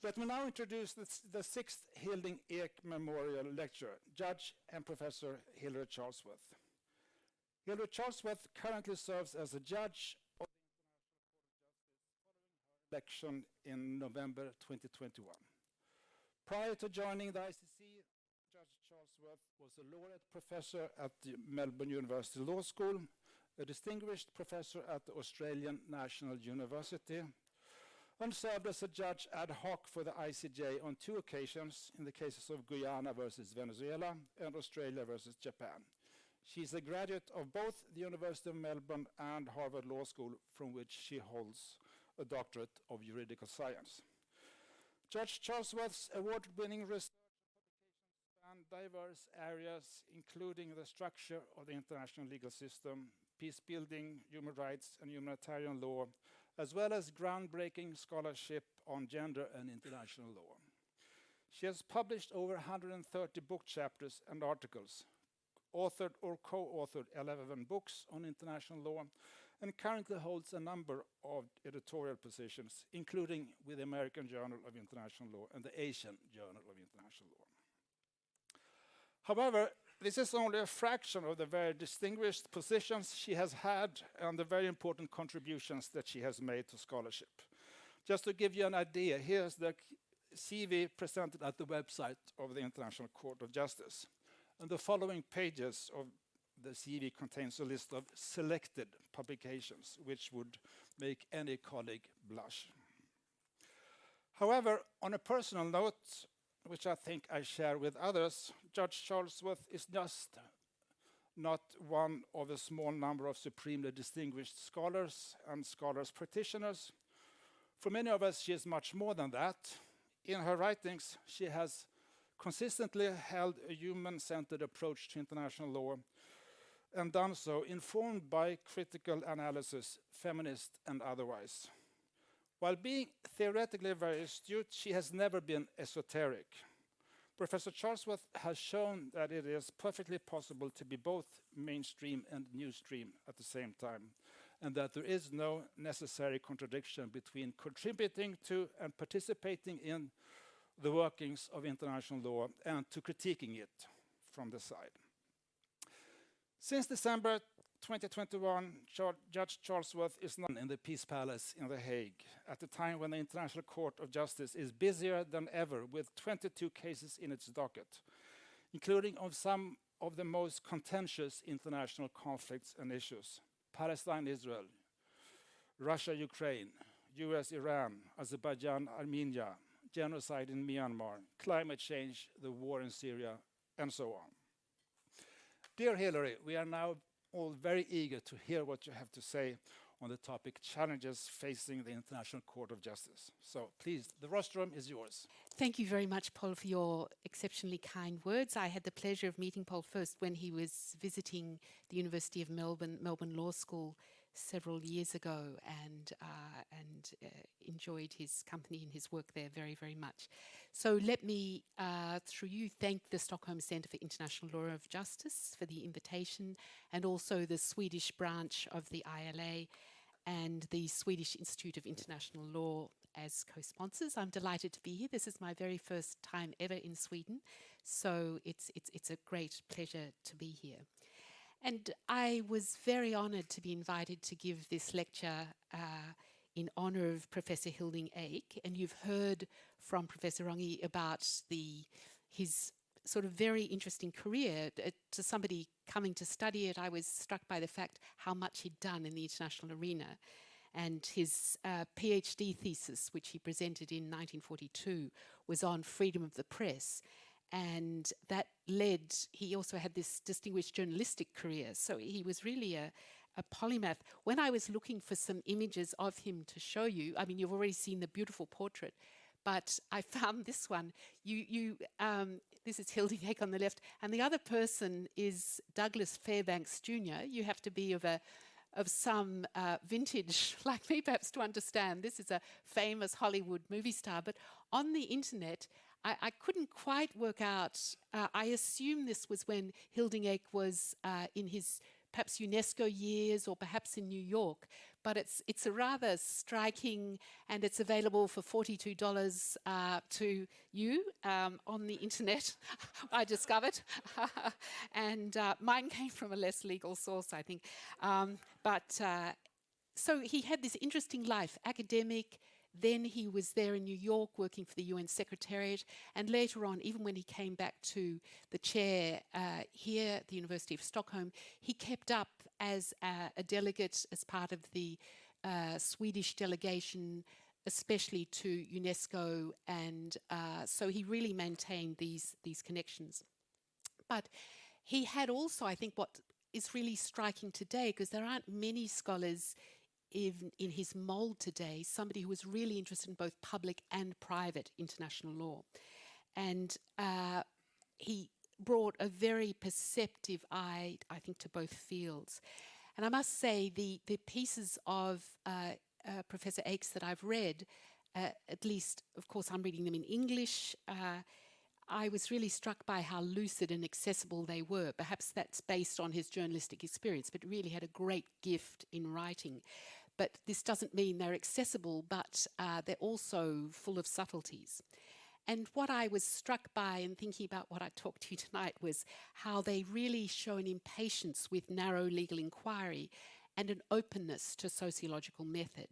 Let me now introduce the sixth Hilding Eek Memorial lecturer, Judge and Professor Hilary Charlesworth. Hilary Charlesworth currently serves as a judge of the International Court of Justice following her election in November 2021. Prior to joining the ICC, Judge Charlesworth was a laureate professor at the Melbourne University Law School, a distinguished professor at the Australian National University, and served as a judge ad hoc for the ICJ on 2 occasions in the cases of Guyana versus Venezuela and Australia versus Japan. She's a graduate of both the University of Melbourne and Harvard Law School, from which she holds a doctorate of juridical science. Judge Charlesworth's award-winning research and publications span diverse areas, including the structure of the international legal system, peace building, human rights, and humanitarian law, as well as groundbreaking scholarship on gender and international law. She has published over 130 book chapters and articles, authored or co-authored 11 books on international law, and currently holds a number of editorial positions, including with the American Journal of International Law and the Asian Journal of International Law. However, this is only a fraction of the very distinguished positions she has had and the very important contributions that she has made to scholarship. Just to give you an idea, here's the CV presented at the website of the International Court of Justice. And the following pages of the CV contains a list of selected publications, which would make any colleague blush. However, on a personal note, which I think I share with others, Judge Charlesworth is just not one of a small number of supremely distinguished scholars and scholars practitioners. For many of us, she is much more than that. In her writings, she has consistently held a human-centered approach to international law and done so informed by critical analysis, feminist and otherwise. While being theoretically very astute, she has never been esoteric. Professor Charlesworth has shown that it is perfectly possible to be both mainstream and newsstream at the same time, and that there is no necessary contradiction between contributing to and participating in the workings of international law and to critiquing it from the side. Since December 2021, Judge Charlesworth is not in the Peace Palace in The Hague at a time when the International Court of Justice is busier than ever with 22 cases in its docket, including of some of the most contentious international conflicts and issues: Palestine-Israel, Russia-Ukraine, US-Iran, Azerbaijan-Armenia, genocide in Myanmar, climate change, the war in Syria, and so on. Dear Hilary, we are now all very eager to hear what you have to say on the topic challenges facing the International Court of Justice. So please, the rostrum is yours. Thank you very much, Paul, for your exceptionally kind words. I had the pleasure of meeting Paul first when he was visiting the University of Melbourne Law School several years ago, and enjoyed his company and his work there very, very much. So let me, through you, thank the Stockholm Centre for International Law of Justice for the invitation, and also the Swedish branch of the ILA and the Swedish Institute of International Law as co-sponsors. I'm delighted to be here. This is my very first time ever in Sweden, so it's a great pleasure to be here. And I was very honoured to be invited to give this lecture in honour of Professor Hilding Eek. And you've heard from Professor Rongi about his sort of very interesting career. To somebody coming to study it, I was struck by the fact how much he'd done in the international arena. And his PhD thesis, which he presented in 1942, was on freedom of the press. And that led, he also had this distinguished journalistic career. So he was really a polymath. When I was looking for some images of him to show you, I mean, you've already seen the beautiful portrait, but I found this one. This is Hilding Eek on the left, and the other person is Douglas Fairbanks Jr. You have to be of some vintage like me, perhaps, to understand. This is a famous Hollywood movie star, but on the internet, I couldn't quite work out. I assume this was when Hilding Eek was in his perhaps UNESCO years or perhaps in New York, but it's a rather striking, and it's available for $42 to you on the internet, I discovered. And mine came from a less legal source, I think. So he had this interesting life, academic. Then he was there in New York working for the UN Secretariat. And later on, even when he came back to the chair here at the University of Stockholm, he kept up as a delegate, as part of the Swedish delegation, especially to UNESCO. And so he really maintained these connections. But he had also, I think, what is really striking today, because there aren't many scholars in his mold today, somebody who was really interested in both public and private international law. And he brought a very perceptive eye, I think, to both fields. And I must say, the pieces of Professor Eek's that I've read, at least, of course, I'm reading them in English, I was really struck by how lucid and accessible they were. Perhaps that's based on his journalistic experience, but really had a great gift in writing. But this doesn't mean they're accessible, but they're also full of subtleties. And what I was struck by in thinking about what I talked to you tonight was how they really show an impatience with narrow legal inquiry and an openness to sociological method.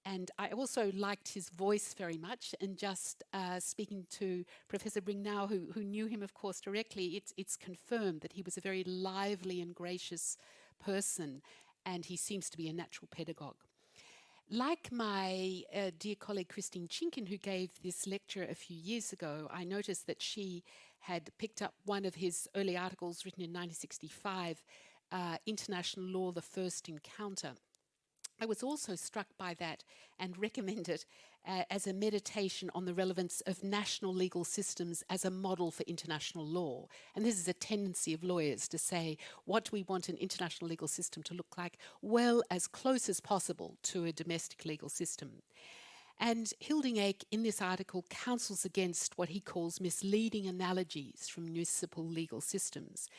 And I also liked his voice very much, and just speaking to Professor Bringnau, who knew him, of course, directly, it's confirmed that he was a very lively and gracious person, and he seems to be a natural pedagogue. Like my dear colleague Christine Chinkin, who gave this lecture a few years ago, I noticed that she had picked up one of his early articles written in 1965, International Law, the First Encounter. I was also struck by that and recommend it as a meditation on the relevance of national legal systems as a model for international law. And this is a tendency of lawyers to say, what do we want an international legal system to look like? Well, as close as possible to a domestic legal system. And Hilding Eek, in this article, counsels against what he calls misleading analogies from municipal legal systems.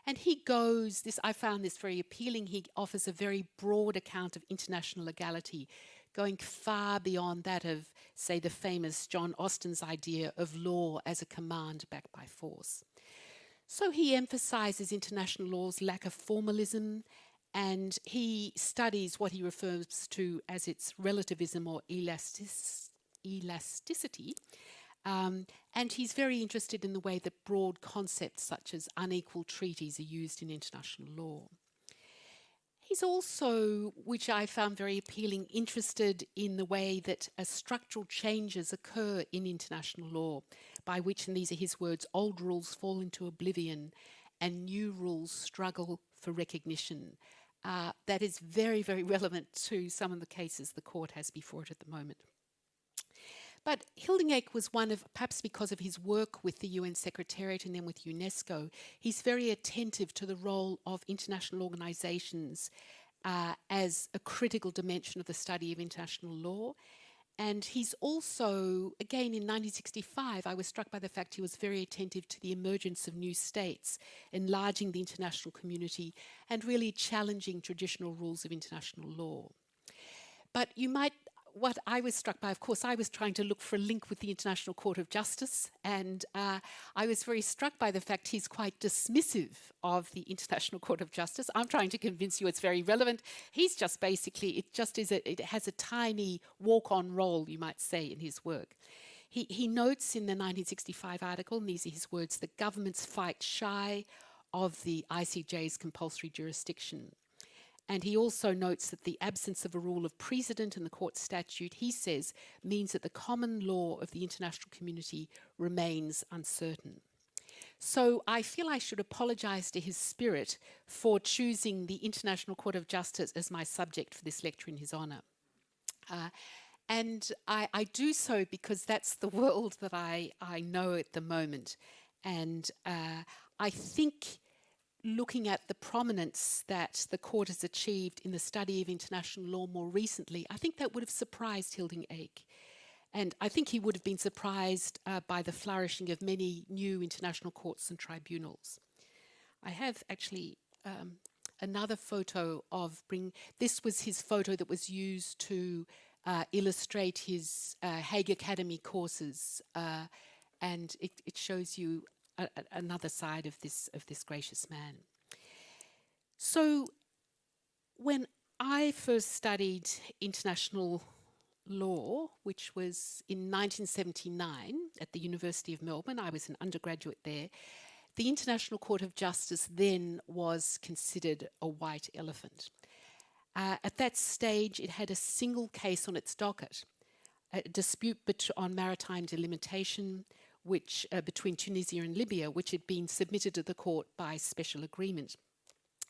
And he goes, I found this very appealing, he offers a very broad account of international legality, going far beyond that of, say, the famous John Austin's idea of law as a command backed by force. So he emphasizes international law's lack of formalism, and he studies what he refers to as its relativism or elasticity. And he's very interested in the way that broad concepts such as unequal treaties are used in international law. He's also, which I found very appealing, interested in the way that structural changes occur in international law, by which, and these are his words, old rules fall into oblivion and new rules struggle for recognition. That is very, very relevant to some of the cases the court has before it at the moment. But Hilding Eek was one of, perhaps because of his work with the UN Secretariat and then with UNESCO, he's very attentive to the role of international organizations as a critical dimension of the study of international law. And he's also, again in 1965, I was struck by the fact he was very attentive to the emergence of new states, enlarging the international community and really challenging traditional rules of international law. But what I was struck by, of course, I was trying to look for a link with the International Court of Justice, and I was very struck by the fact he's quite dismissive of the International Court of Justice. I'm trying to convince you it's very relevant. He's just basically, it has a tiny walk-on role, you might say, in his work. He notes in the 1965 article, and these are his words, that governments fight shy of the ICJ's compulsory jurisdiction. And he also notes that the absence of a rule of precedent in the court statute, he says, means that the common law of the international community remains uncertain. So I feel I should apologize to his spirit for choosing the International Court of Justice as my subject for this lecture in his honor. And I do so because that's the world that I know at the moment. And I think, looking at the prominence that the court has achieved in the study of international law more recently, I think that would have surprised Hilding Eek. And I think he would have been surprised by the flourishing of many new international courts and tribunals. I have actually another photo of this was his photo that was used to illustrate his Hague Academy courses, and it shows you another side of this gracious man. So when I first studied international law, which was in 1979 at the University of Melbourne, I was an undergraduate there, the International Court of Justice then was considered a white elephant. At that stage, it had a single case on its docket, a dispute on maritime delimitation between Tunisia and Libya, which had been submitted to the court by special agreement.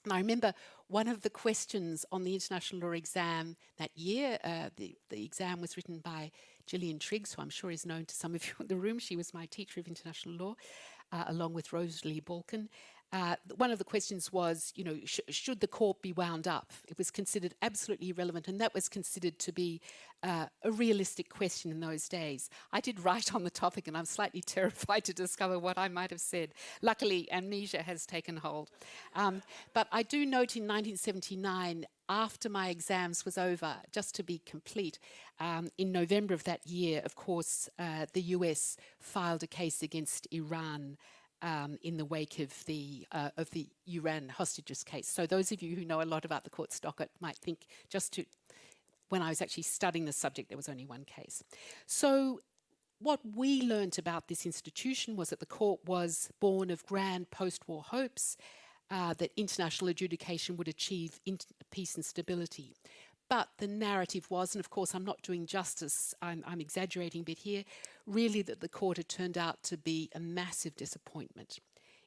And I remember one of the questions on the international law exam that year, the exam was written by Gillian Triggs, who I'm sure is known to some of you in the room. She was my teacher of international law, along with Rosalie Balkan. One of the questions was, should the court be wound up? It was considered absolutely irrelevant, and that was considered to be a realistic question in those days. I did write on the topic, and I'm slightly terrified to discover what I might have said. Luckily, amnesia has taken hold. But I do note in 1979, after my exams was over, just to be complete, in November of that year, of course, the US filed a case against Iran in the wake of the Iran hostages case. So those of you who know a lot about the court's docket might think when I was actually studying the subject, there was only one case. So what we learnt about this institution was that the court was born of grand post-war hopes that international adjudication would achieve peace and stability. But the narrative was, and of course I'm not doing justice, I'm exaggerating a bit here, really that the court had turned out to be a massive disappointment.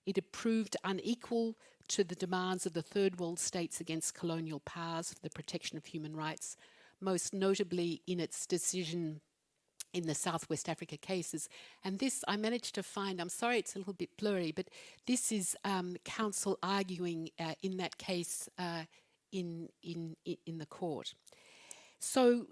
It had proved unequal to the demands of the third world states against colonial powers for the protection of human rights, most notably in its decision in the Southwest Africa cases. And this I managed to find, I'm sorry it's a little bit blurry, but this is counsel arguing in that case in the court. So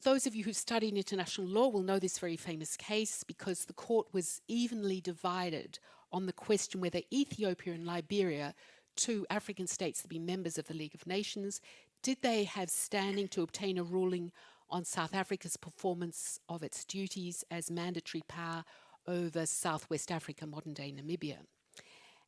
those of you who studied international law will know this very famous case because the court was evenly divided on the question whether Ethiopia and Liberia, two African states to be members of the League of Nations, did they have standing to obtain a ruling on South Africa's performance of its duties as mandatory power over Southwest Africa, modern-day Namibia.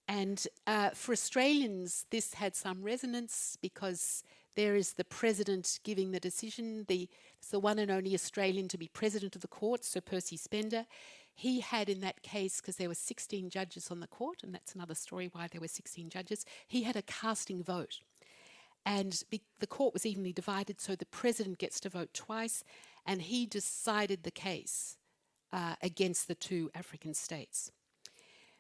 And for Australians, this had some resonance because there is the president giving the decision. It's the one and only Australian to be president of the court, Sir Percy Spender. He had in that case, because there were 16 judges on the court, and that's another story why there were 16 judges, he had a casting vote. And the court was evenly divided, so the president gets to vote twice, and he decided the case against the two African states.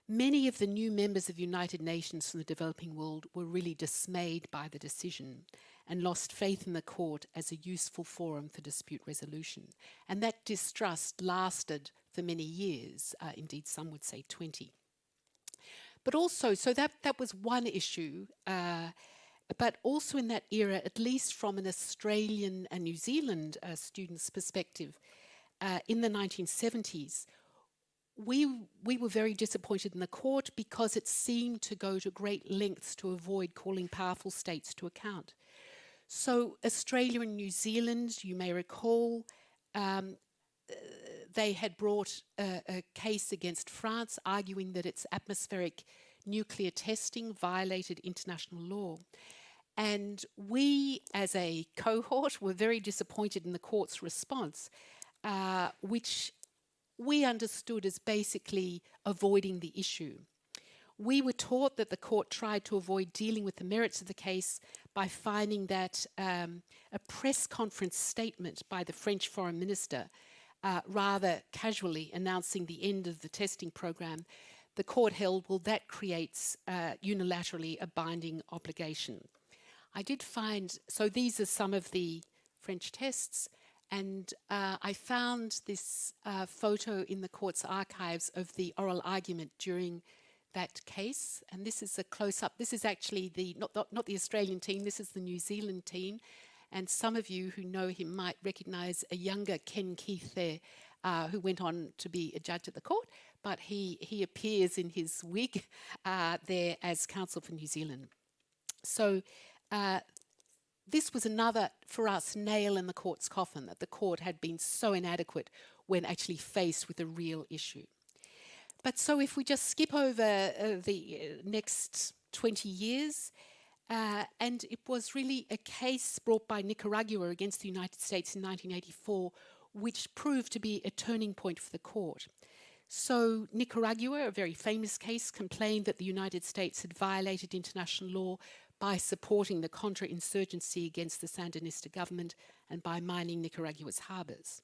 Many of the new members of the United Nations from the developing world were really dismayed by the decision and lost faith in the court as a useful forum for dispute resolution. And that distrust lasted for many years, indeed some would say 20. But also, so that was one issue, but also in that era, at least from an Australian and New Zealand student's perspective, in the 1970s, we were very disappointed in the court because it seemed to go to great lengths to avoid calling powerful states to account. So Australia and New Zealand, you may recall, they had brought a case against France arguing that its atmospheric nuclear testing violated international law. And we, as a cohort, were very disappointed in the court's response, which we understood as basically avoiding the issue. We were taught that the court tried to avoid dealing with the merits of the case by finding that a press conference statement by the French foreign minister, rather casually announcing the end of the testing program, the court held, well, that creates unilaterally a binding obligation. I did find, so these are some of the French tests, and I found this photo in the court's archives of the oral argument during that case. And this is a close-up. This is actually not the Australian team, this is the New Zealand team. And some of you who know him might recognise a younger Ken Keith there, who went on to be a judge at the court, but he appears in his wig there as counsel for New Zealand. So this was another, for us, nail in the court's coffin, that the court had been so inadequate when actually faced with a real issue. But so if we just skip over the next 20 years, and it was really a case brought by Nicaragua against the United States in 1984, which proved to be a turning point for the court. So Nicaragua, a very famous case, complained that the United States had violated international law by supporting the contra-insurgency against the Sandinista government and by mining Nicaragua's harbors.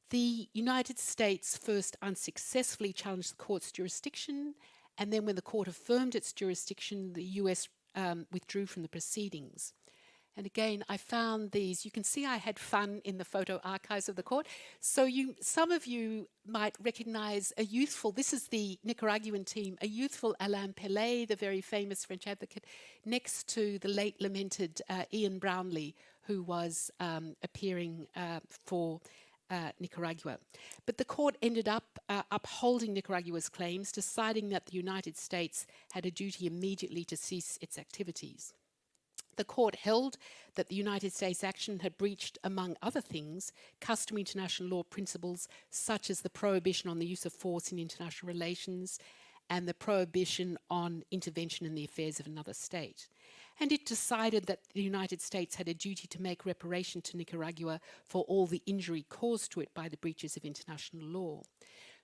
The United States first unsuccessfully challenged the court's jurisdiction, and then when the court affirmed its jurisdiction, the US withdrew from the proceedings. And again, I found these, you can see I had fun in the photo archives of the court. So some of you might recognize a youthful, this is the Nicaraguan team, a youthful Alain Pelé, the very famous French advocate, next to the late lamented Ian Brownlee, who was appearing for Nicaragua. But the court ended up upholding Nicaragua's claims, deciding that the United States had a duty immediately to cease its activities. The court held that the United States action had breached, among other things, customary international law principles such as the prohibition on the use of force in international relations and the prohibition on intervention in the affairs of another state. And it decided that the United States had a duty to make reparation to Nicaragua for all the injury caused to it by the breaches of international law.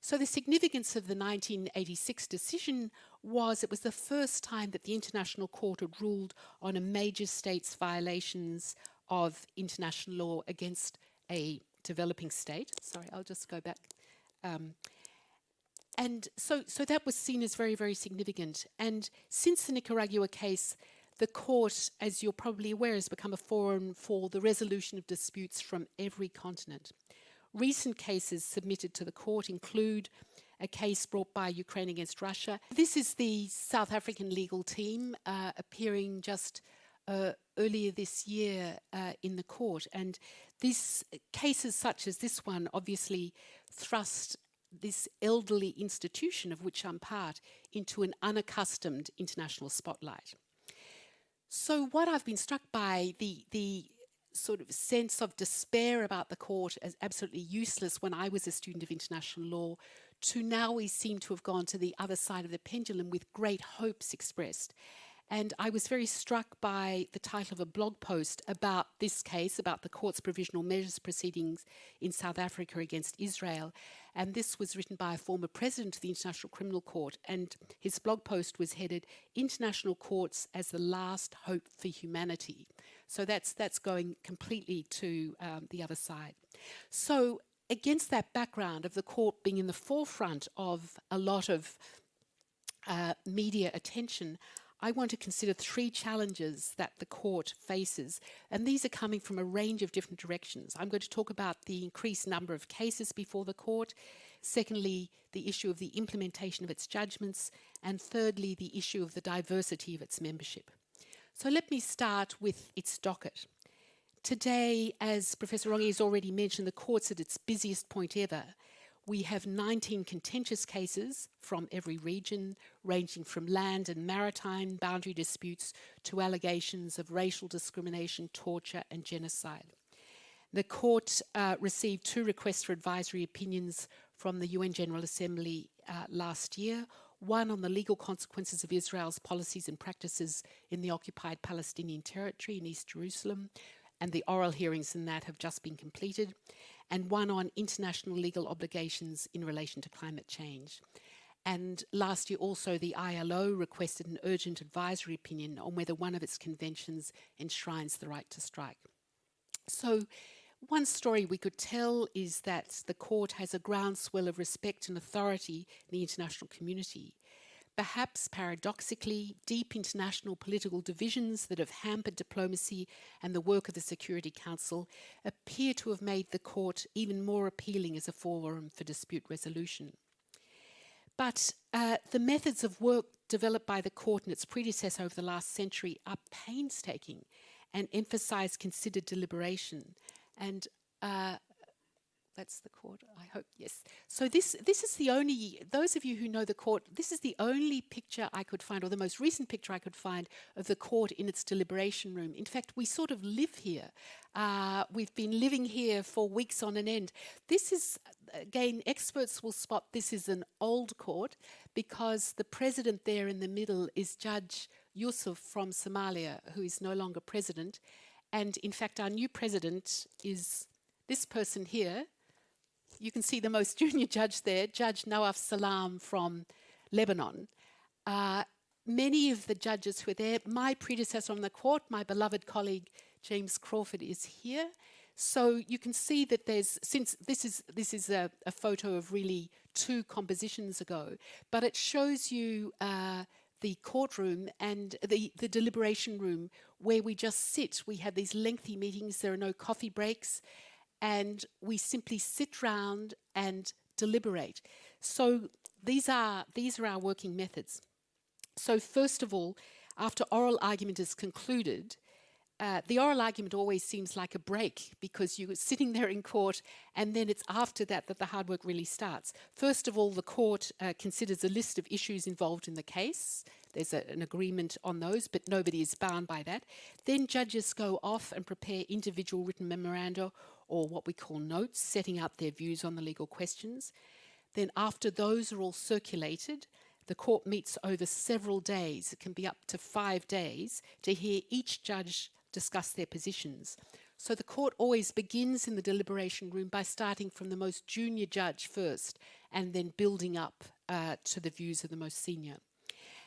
So the significance of the 1986 decision was it was the first time that the International Court had ruled on a major state's violations of international law against a developing state. Sorry, I'll just go back. And so that was seen as very, very significant. And since the Nicaragua case, the court, as you're probably aware, has become a forum for the resolution of disputes from every continent. Recent cases submitted to the court include a case brought by Ukraine against Russia. This is the South African legal team appearing just earlier this year in the court. And these cases such as this one obviously thrust this elderly institution, of which I'm part, into an unaccustomed international spotlight. So what I've been struck by, the sort of sense of despair about the court as absolutely useless when I was a student of international law, to now we seem to have gone to the other side of the pendulum with great hopes expressed. And I was very struck by the title of a blog post about this case, about the court's provisional measures proceedings in South Africa against Israel. And this was written by a former president of the International Criminal Court. And his blog post was headed, "International Courts as the Last Hope for Humanity." So that's going completely to the other side. So against that background of the court being in the forefront of a lot of media attention, I want to consider three challenges that the court faces, and these are coming from a range of different directions. I'm going to talk about the increased number of cases before the court, secondly, the issue of the implementation of its judgments, and thirdly, the issue of the diversity of its membership. So let me start with its docket. Today, as Professor Rongi has already mentioned, the court's at its busiest point ever. We have 19 contentious cases from every region, ranging from land and maritime boundary disputes to allegations of racial discrimination, torture, and genocide. The court received 2 requests for advisory opinions from the UN General Assembly last year, one on the legal consequences of Israel's policies and practices in the occupied Palestinian territory in East Jerusalem, and the oral hearings in that have just been completed, and one on international legal obligations in relation to climate change. And last year also the ILO requested an urgent advisory opinion on whether one of its conventions enshrines the right to strike. So one story we could tell is that the court has a groundswell of respect and authority in the international community. Perhaps paradoxically, deep international political divisions that have hampered diplomacy and the work of the Security Council appear to have made the court even more appealing as a forum for dispute resolution. But the methods of work developed by the court and its predecessor over the last century are painstaking and emphasize considered deliberation. And That's the court, I hope, yes. So this is the only, those of you who know the court, this is the only picture I could find, or the most recent picture I could find, of the court in its deliberation room. In fact, we sort of live here. We've been living here for weeks on an end. This is, again, experts will spot this is an old court because the president there in the middle is Judge Yusuf from Somalia, who is no longer president. And in fact, our new president is this person here. You can see the most junior judge there, Judge Nawaf Salam from Lebanon. Many of the judges who are there, my predecessor on the court, my beloved colleague James Crawford, is here. So you can see that there's, since this is a photo of really 2 compositions ago, but it shows you the courtroom and the deliberation room where we just sit. We have these lengthy meetings, there are no coffee breaks, and we simply sit round and deliberate. So these are our working methods. So first of all, after oral argument is concluded, the oral argument always seems like a break because you're sitting there in court and then it's after that that the hard work really starts. First of all, the court considers a list of issues involved in the case. There's an agreement on those, but nobody is bound by that. Then judges go off and prepare individual written memoranda or what we call notes, setting out their views on the legal questions. Then after those are all circulated, the court meets over several days. It can be up to 5 days to hear each judge discuss their positions. So the court always begins in the deliberation room by starting from the most junior judge first and then building up to the views of the most senior.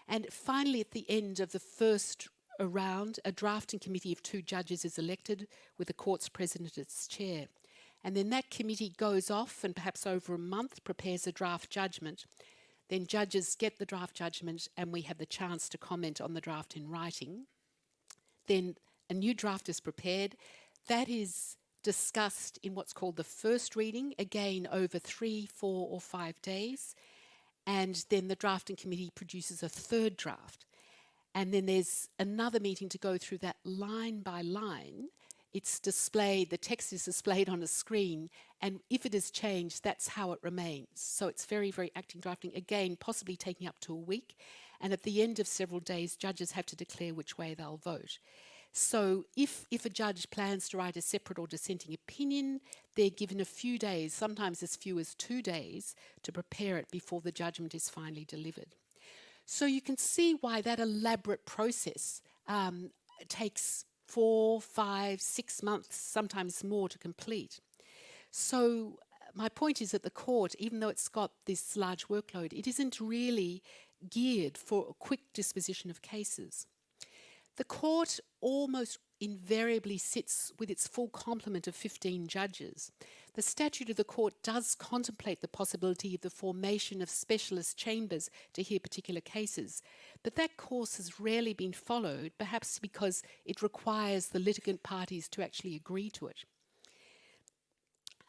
And finally, at the end of the first round, a drafting committee of 2 judges is elected with the court's president as chair. And then that committee goes off and perhaps over a month prepares a draft judgment. Then judges get the draft judgment and we have the chance to comment on the draft in writing. Then a new draft is prepared. That is discussed in what's called the first reading, again over 3, 4 or 5 days. And then the drafting committee produces a third draft. And then there's another meeting to go through that line by line. It's displayed, the text is displayed on a screen, and if it is changed, that's how it remains. So it's very, very active drafting, again, possibly taking up to a week. And at the end of several days, judges have to declare which way they'll vote. So if a judge plans to write a separate or dissenting opinion, they're given a few days, sometimes as few as 2 days, to prepare it before the judgment is finally delivered. So you can see why that elaborate process takes 4, 5, 6 months, sometimes more, to complete. So my point is that the court, even though it's got this large workload, it isn't really geared for a quick disposition of cases. The court almost invariably sits with its full complement of 15 judges. The statute of the court does contemplate the possibility of the formation of specialist chambers to hear particular cases, but that course has rarely been followed, perhaps because it requires the litigant parties to actually agree to it.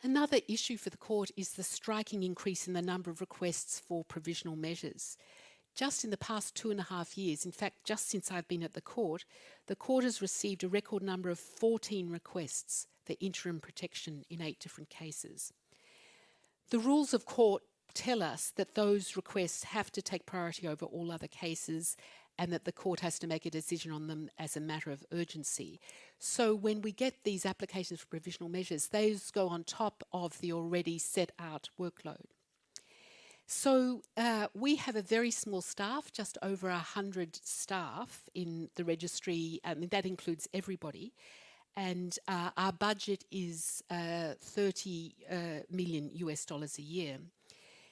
Another issue for the court is the striking increase in the number of requests for provisional measures. Just in the past 2.5 years, in fact, just since I've been at the court has received a record number of 14 requests for interim protection in 8 different cases. The rules of court tell us that those requests have to take priority over all other cases and that the court has to make a decision on them as a matter of urgency. So when we get these applications for provisional measures, those go on top of the already set out workload. So we have a very small staff, just over 100 staff in the registry. I mean, that includes everybody. And our budget is $30 million a year.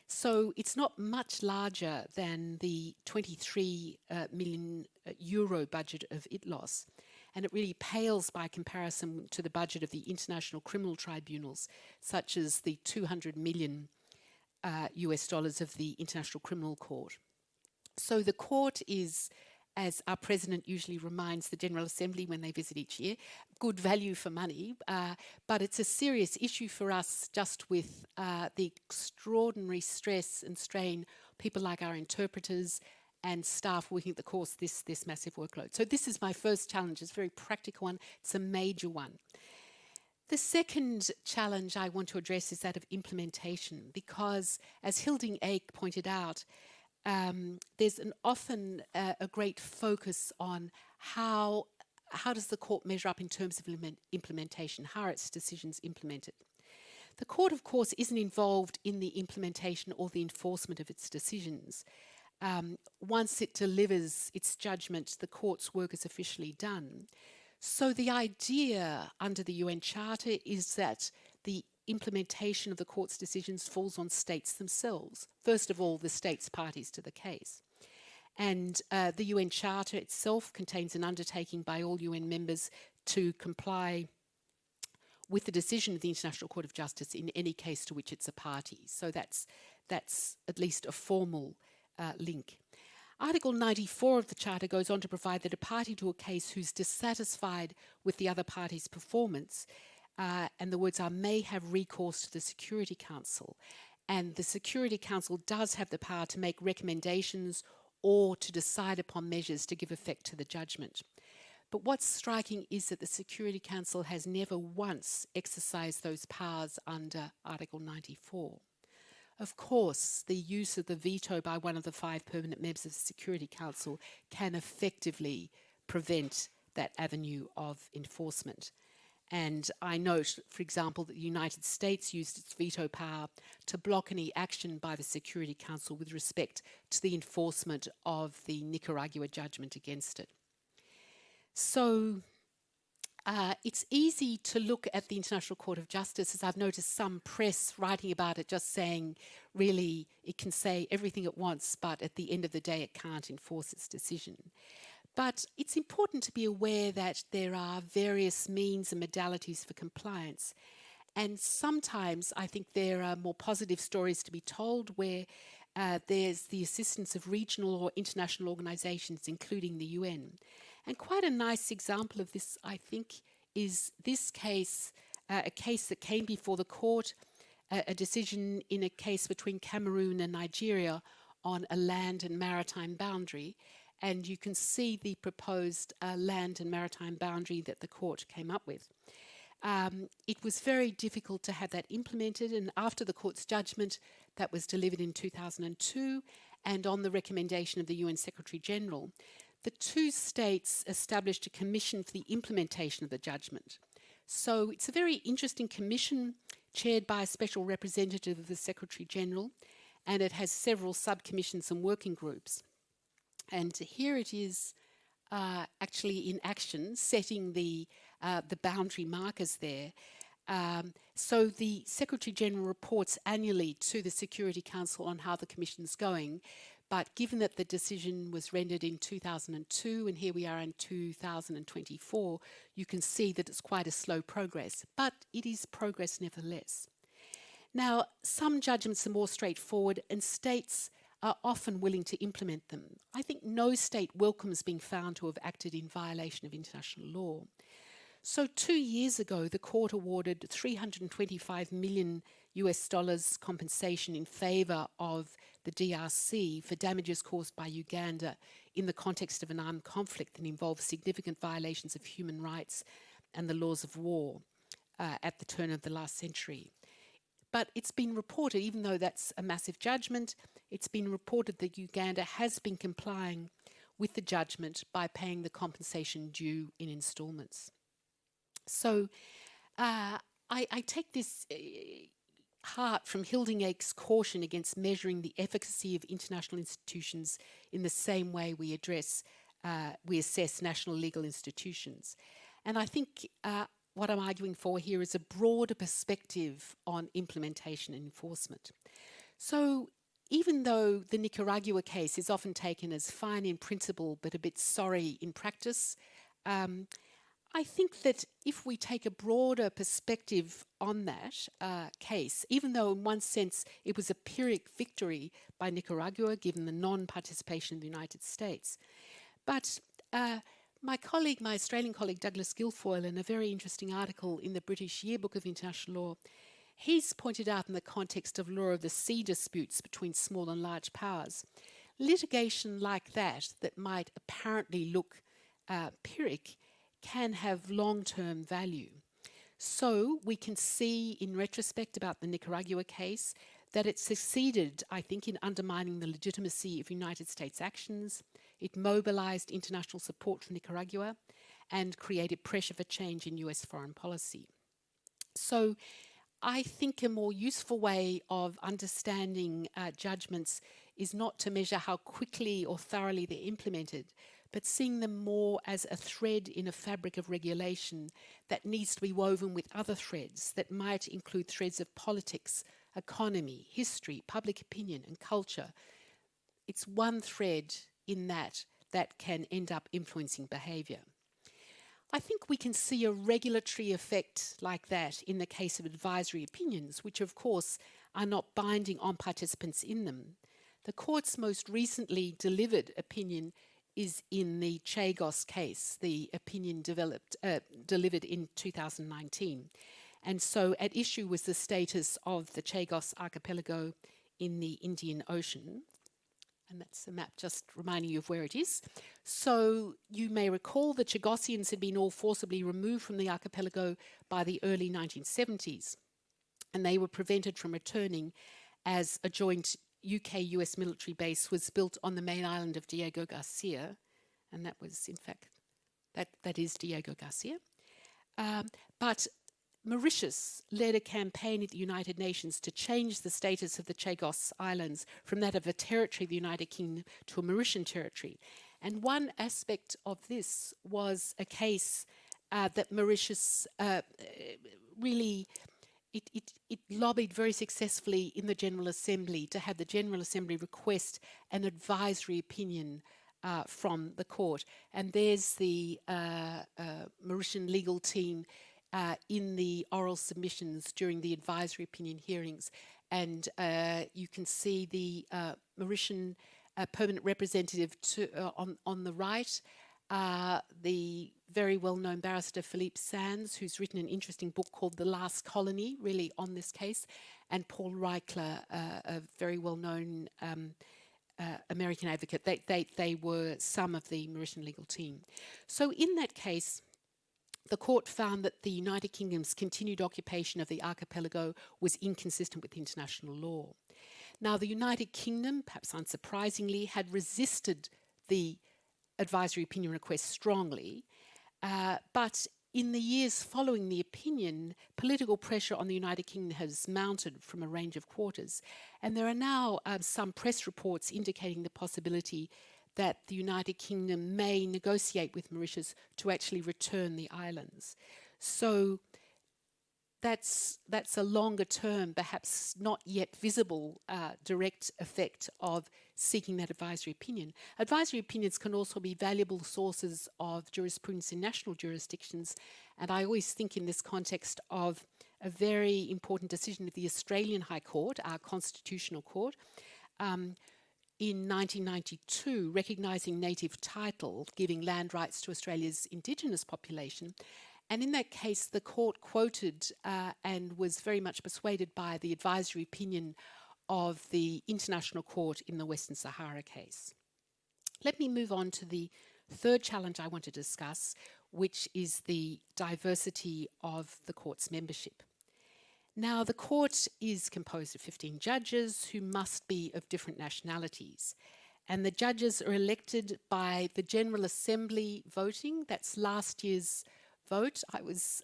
So it's not much larger than the 23 million euro budget of ITLOS. And it really pales by comparison to the budget of the international criminal tribunals, such as the 200 million US dollars of the International Criminal Court. So the court is, as our president usually reminds the General Assembly when they visit each year, good value for money, but it's a serious issue for us just with the extraordinary stress and strain people like our interpreters and staff working at the course, this massive workload. So this is my first challenge. It's a very practical one. It's a major one. The second challenge I want to address is that of implementation, because as Hilding Eek pointed out, there's often a great focus on how does the court measure up in terms of implementation, how are its decisions implemented. The court, of course, isn't involved in the implementation or the enforcement of its decisions. Once it delivers its judgment, the court's work is officially done. So the idea under the UN Charter is that the implementation of the court's decisions falls on states themselves. First of all, the states parties to the case. And the UN Charter itself contains an undertaking by all UN members to comply with the decision of the International Court of Justice in any case to which it's a party. So that's at least a formal link. Article 94 of the Charter goes on to provide that a party to a case who's dissatisfied with the other party's performance, and the words are, may have recourse to the Security Council. And the Security Council does have the power to make recommendations or to decide upon measures to give effect to the judgment. But what's striking is that the Security Council has never once exercised those powers under Article 94. Of course, the use of the veto by one of the 5 permanent members of the Security Council can effectively prevent that avenue of enforcement. And I note, for example, that the United States used its veto power to block any action by the Security Council with respect to the enforcement of the Nicaragua judgment against it. So it's easy to look at the International Court of Justice, as I've noticed some press writing about it, just saying, really, it can say everything it wants, but at the end of the day, it can't enforce its decision. But it's important to be aware that there are various means and modalities for compliance. And sometimes I think there are more positive stories to be told where there's the assistance of regional or international organizations, including the UN. And quite a nice example of this, I think, is this case, a case that came before the court, a decision in a case between Cameroon and Nigeria on a land and maritime boundary. And you can see the proposed land and maritime boundary that the court came up with. It was very difficult to have that implemented, and after the court's judgment, that was delivered in 2002, and on the recommendation of the UN Secretary General, the 2 states established a commission for the implementation of the judgment. So it's a very interesting commission chaired by a special representative of the Secretary General, and it has several subcommissions and working groups. And here it is actually in action, setting the boundary markers there. So the Secretary General reports annually to the Security Council on how the Commission's going. But given that the decision was rendered in 2002 and here we are in 2024, you can see that it's quite a slow progress, but it is progress nevertheless. Now, some judgments are more straightforward and states are often willing to implement them. I think no state welcomes being found to have acted in violation of international law. So 2 years ago, the court awarded $325 million compensation in favor of the DRC for damages caused by Uganda in the context of an armed conflict that involved significant violations of human rights and the laws of war at the turn of the last century. But it's been reported, even though that's a massive judgment, it's been reported that Uganda has been complying with the judgment by paying the compensation due in instalments. So I take this heart from Hilding Eek's caution against measuring the efficacy of international institutions in the same way we assess national legal institutions. And I think what I'm arguing for here is a broader perspective on implementation and enforcement. So even though the Nicaragua case is often taken as fine in principle but a bit sorry in practice, I think that if we take a broader perspective on that case, even though in one sense it was a Pyrrhic victory by Nicaragua given the non-participation of the United States, but my Australian colleague Douglas Guilfoyle, in a very interesting article in the British Yearbook of International Law, he's pointed out in the context of law of the sea disputes between small and large powers, litigation like that might apparently look Pyrrhic can have long-term value. So we can see in retrospect about the Nicaragua case that it succeeded, I think, in undermining the legitimacy of United States actions. It mobilized international support for Nicaragua and created pressure for change in US foreign policy. So I think a more useful way of understanding judgments is not to measure how quickly or thoroughly they're implemented, but seeing them more as a thread in a fabric of regulation that needs to be woven with other threads that might include threads of politics, economy, history, public opinion, and culture. It's one thread in that can end up influencing behaviour. I think we can see a regulatory effect like that in the case of advisory opinions, which of course are not binding on participants in them. The court's most recently delivered opinion is in the Chagos case, the opinion delivered in 2019. And so at issue was the status of the Chagos archipelago in the Indian Ocean. And that's a map just reminding you of where it is. So you may recall the Chagosians had been all forcibly removed from the archipelago by the early 1970s, and they were prevented from returning as a joint UK-US military base was built on the main island of Diego Garcia, and that was, in fact, that is Diego Garcia. But Mauritius led a campaign at the United Nations to change the status of the Chagos Islands from that of a territory of the United Kingdom to a Mauritian territory. And one aspect of this was a case that Mauritius really, it lobbied very successfully in the General Assembly to have the General Assembly request an advisory opinion from the court. And there's the Mauritian legal team in the oral submissions during the advisory opinion hearings. And you can see the Mauritian permanent representative on the right, the very well-known barrister Philippe Sands, who's written an interesting book called The Last Colony, really on this case, and Paul Reichler, a very well-known American advocate. They were some of the Mauritian legal team. So in that case, the court found that the United Kingdom's continued occupation of the archipelago was inconsistent with international law. Now, the United Kingdom, perhaps unsurprisingly, had resisted the advisory opinion request strongly, but in the years following the opinion, political pressure on the United Kingdom has mounted from a range of quarters, and there are now some press reports indicating the possibility that the United Kingdom may negotiate with Mauritius to actually return the islands. So that's a longer term, perhaps not yet visible direct effect of seeking that advisory opinion. Advisory opinions can also be valuable sources of jurisprudence in national jurisdictions, and I always think in this context of a very important decision of the Australian High Court, our constitutional court, in 1992, recognising native title, giving land rights to Australia's Indigenous population. And in that case, the court quoted and was very much persuaded by the advisory opinion of the International Court in the Western Sahara case. Let me move on to the third challenge I want to discuss, which is the diversity of the court's membership. Now, the court is composed of 15 judges who must be of different nationalities. And the judges are elected by the General Assembly voting. That's last year's vote. I was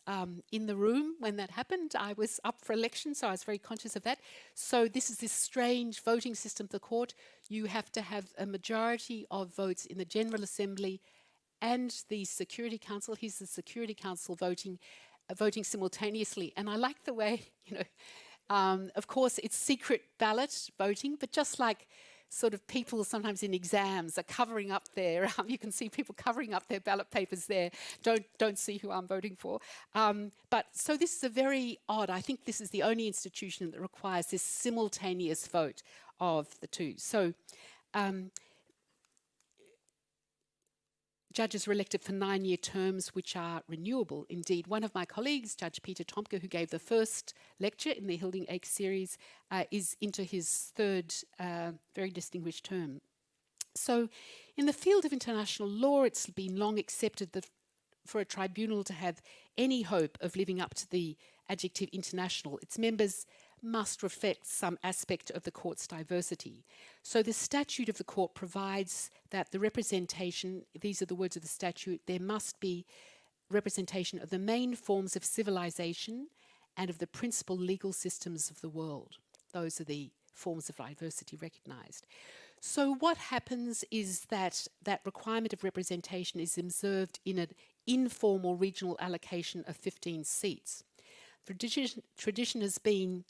in the room when that happened. I was up for election, so I was very conscious of that. So this is this strange voting system of the court. You have to have a majority of votes in the General Assembly and the Security Council. Here's the Security Council voting simultaneously. And I like the way, of course, it's secret ballot voting, but just like sort of people sometimes in exams are covering up their, you can see people covering up their ballot papers there, don't see who I'm voting for. But so this is a very odd, I think this is the only institution that requires this simultaneous vote of the two. So judges are elected for 9-year terms, which are renewable. Indeed, one of my colleagues, Judge Peter Tomke, who gave the first lecture in the Hilding Eek series, is into his third very distinguished term. So in the field of international law, it's been long accepted that for a tribunal to have any hope of living up to the adjective international, its members must reflect some aspect of the court's diversity. So the statute of the court provides that the representation, these are the words of the statute, there must be representation of the main forms of civilization and of the principal legal systems of the world. Those are the forms of diversity recognized. So what happens is that that requirement of representation is observed in an informal regional allocation of 15 seats. Tradition has been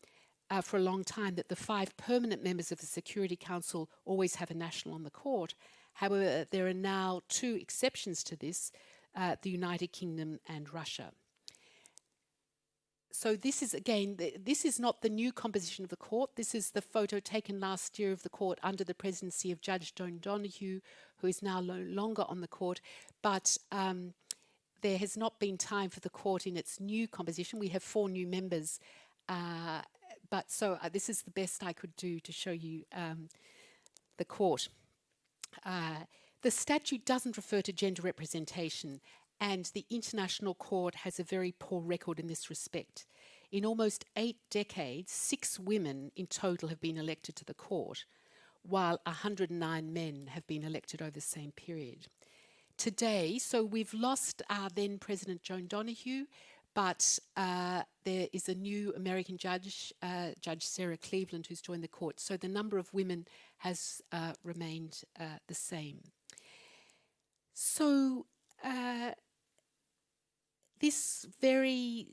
for a long time that the 5 permanent members of the Security Council always have a national on the court. However, there are now 2 exceptions to this, the United Kingdom and Russia. So this is, again, this is not the new composition of the court. This is the photo taken last year of the court under the presidency of Judge Joan Donoghue, who is now no longer on the court. But there has not been time for the court in its new composition. We have 4 new members. But this is the best I could do to show you the court. The statute doesn't refer to gender representation, and the International Court has a very poor record in this respect. In almost 8 decades, 6 women in total have been elected to the court, while 109 men have been elected over the same period. Today, so we've lost our then President Joan Donoghue, but there is a new American judge, Judge Sarah Cleveland, who's joined the court. So the number of women has remained the same. So this very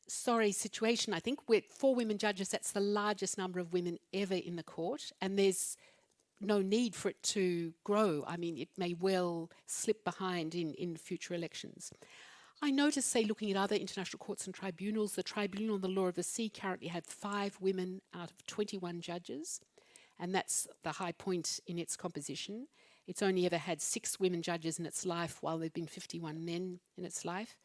sorry situation, I think, with 4 women judges, that's the largest number of women ever in the court, and there's no need for it to grow. I mean, it may well slip behind in future elections. I notice, say, looking at other international courts and tribunals, the Tribunal on the Law of the Sea currently had 5 women out of 21 judges, and that's the high point in its composition. It's only ever had 6 women judges in its life, while there have been 51 men in its life.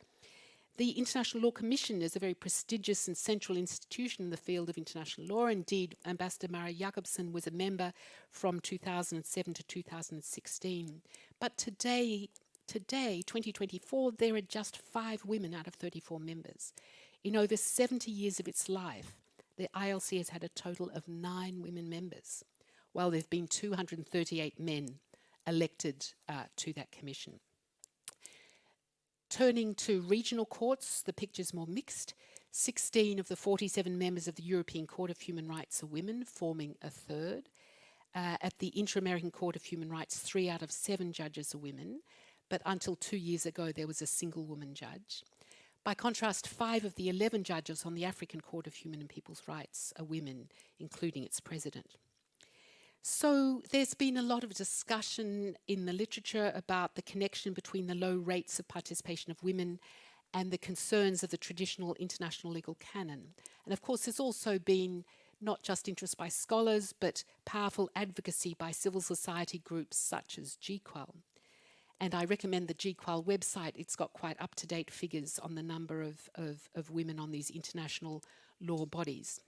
The International Law Commission is a very prestigious and central institution in the field of international law. Indeed, Ambassador Mara Jakobsen was a member from 2007 to 2016. But today, 2024, there are just 5 women out of 34 members. In over 70 years of its life, the ILC has had a total of 9 women members, while there have been 238 men elected to that commission. Turning to regional courts, the picture's more mixed. 16 of the 47 members of the European Court of Human Rights are women, forming a third. At the Inter-American Court of Human Rights, 3 out of 7 judges are women, but until 2 years ago, there was a single woman judge. By contrast, 5 of the 11 judges on the African Court of Human and People's Rights are women, including its president. So there's been a lot of discussion in the literature about the connection between the low rates of participation of women and the concerns of the traditional international legal canon. And of course, there's also been not just interest by scholars, but powerful advocacy by civil society groups such as GQual. And I recommend the GQual website. It's got quite up-to-date figures on the number of women on these international law bodies.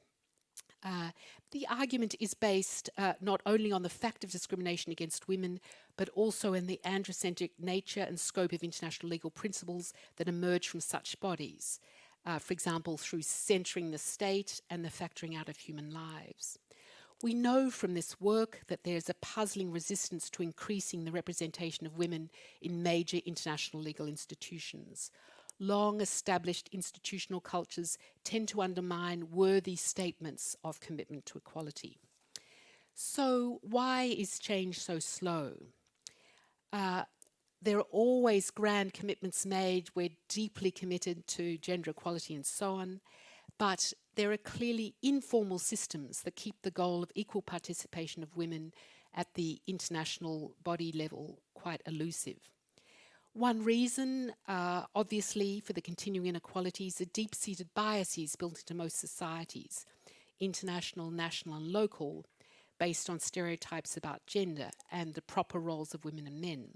The argument is based not only on the fact of discrimination against women, but also in the androcentric nature and scope of international legal principles that emerge from such bodies, for example, through centering the state and the factoring out of human lives. We know from this work that there's a puzzling resistance to increasing the representation of women in major international legal institutions. Long-established institutional cultures tend to undermine worthy statements of commitment to equality. So why is change so slow? There are always grand commitments made. We're deeply committed to gender equality and so on. But there are clearly informal systems that keep the goal of equal participation of women at the international body level quite elusive. One reason, obviously, for the continuing inequalities are deep-seated biases built into most societies, international, national and local, based on stereotypes about gender and the proper roles of women and men.